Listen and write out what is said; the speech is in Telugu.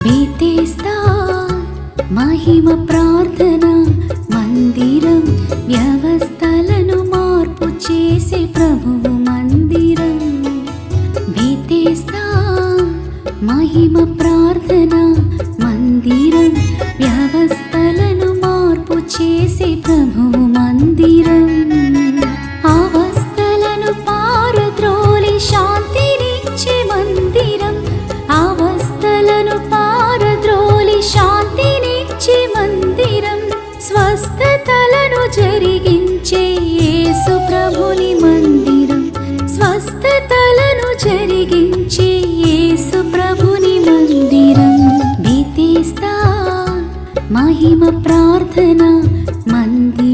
బేతెస్దా మహిమ ప్రార్థన మందిరం, వ్యవస్థలను మార్పు చేసే ప్రభువు మందిరం. బేతెస్దా మహిమ ప్రార్థన మందిరం, వ్యవస్థలను మార్పు చేసే ప్రభువు మందిరం. అవస్థలను పారద్రోలి శాంతినిచ్చే మందిరం, అవస్థలను పారద్రోలి శాంతినిచ్చే మందిరం. స్వస్థతలను జరిగించే యేసు ప్రభుని మందిరం, స్వస్థతలను జరిగించే యేసు ప్రభుని మందిరం. బేతెస్దా మహిమ ప్రార్థన మందిరం.